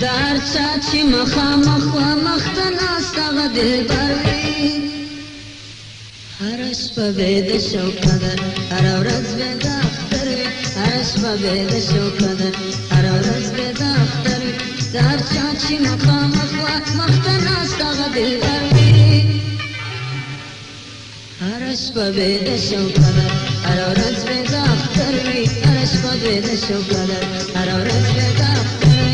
دار چا چې مخامخ و مخته ناست هغه دلبر وي هره شپه به د شوق قدر هره ورځ به د اختر وي هره شپه به د شوق قدر هره ورځ به د اختر وي دار چا چې مخامخ و مخته ناست هغه دلبر وي هره شپه به د شوق قدر هره ورځ به د اختر وي هره شپه به د شوق قدر هره ورځ به د اختر وي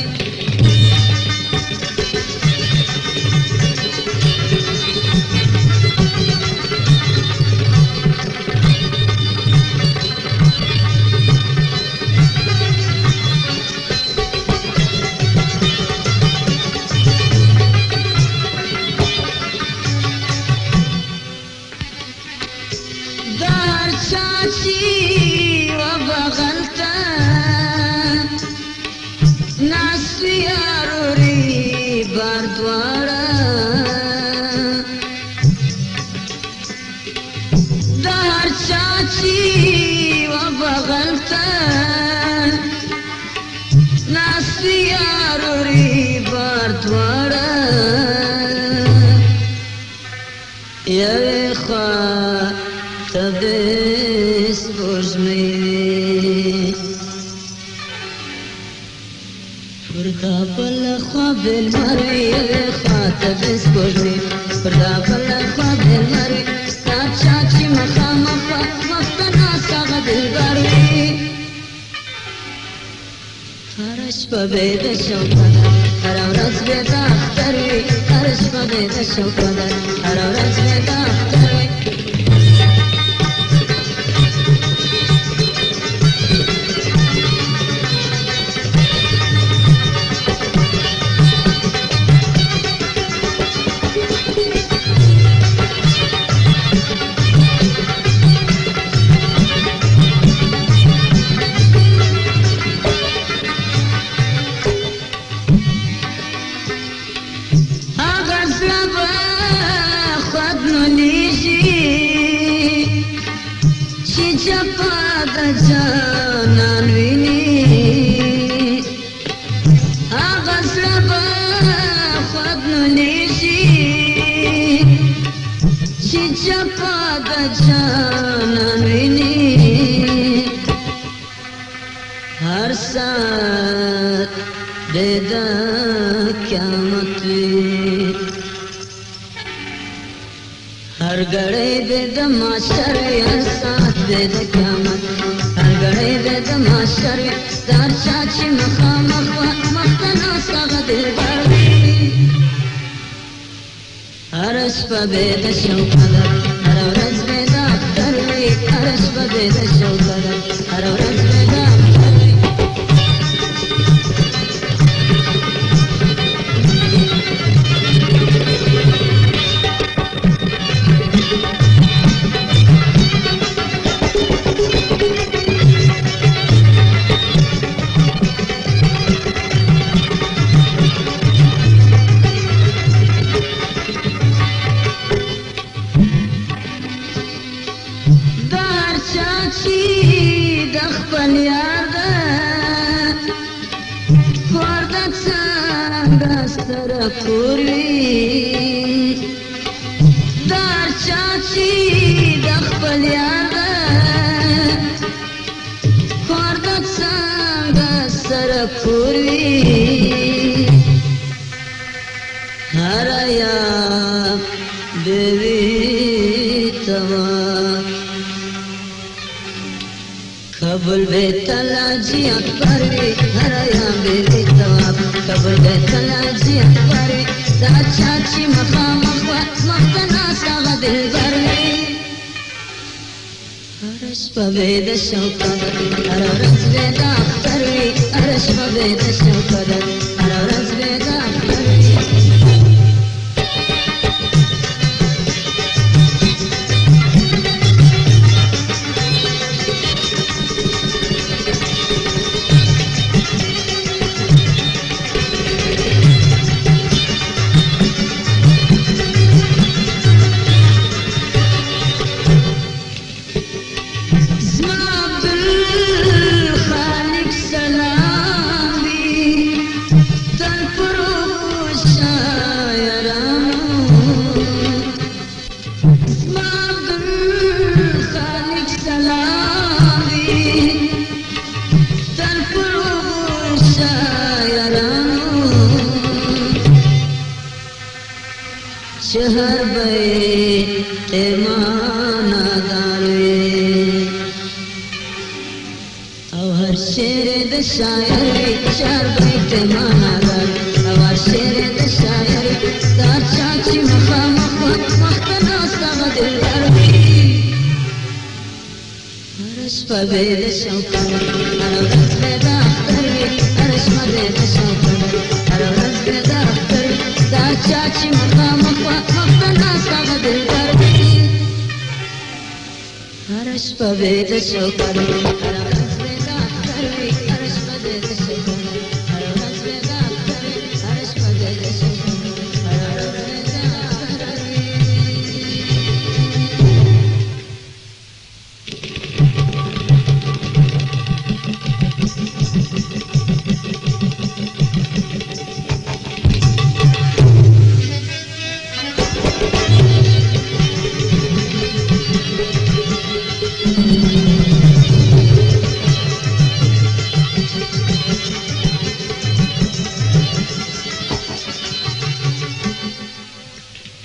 چاچی و بغلتا ناسوی آروری باردوارا دار چاچی و بغلتا ناسوی آروری باردوارا یوی خواه تبس بوجمي فردا بل خواب المري خاطبس بوجمي فردا بل خواب المري ستار چاچي مخامخ مختنا ساغد البروي هرش ببيد شوقنا هرورز بيد اختروي هرش ببيد شوقنا هرورز بيد اختروي جپا د جانان ویني هغه زړه به خوږ نو نیسي چې جپا د جانان ویني هر ساعت د قیامت وي هر غړی د ماشر هر ساعت د قیامت هر غړی د ماشر دار چاچی مخامخ مختنا ساغه دلبر وي هر شپه به د شوق قدر هر ورځ به د اختر وي هر شپه به د شوق قدر هر ورځ به د اختر وي چاچی د خپل یار ده کور د څنګه ستره کور وي دار چاچی د خپل یار ده کور د څنګه سره کور وي هر یا بیوی توا قبل بیتلا جی اکبر وی هر یا بیوی تواب قبل بیتلا جی اکبر وی دا چاچی مخامخ مختنا ساغه دلبر وی هر شپه به د شوق قدر هر ورځ به د اختر وی هر شپه به د شوق قدر هر ورځ به د اختر وی شهر بی ایمان داروی او هر شیر د شاعری شهر بی ایمان داروی او هر شیر د شاعری دار چاچی مخامخ مختناستا غدل داروی هرش پا بید شوکر هر ورز بید اختروی هرش پا بید شوکر هر ورز بید اختروی دار چاچی مخامخ مختناستا غدل داروی هرش پا بید شوکر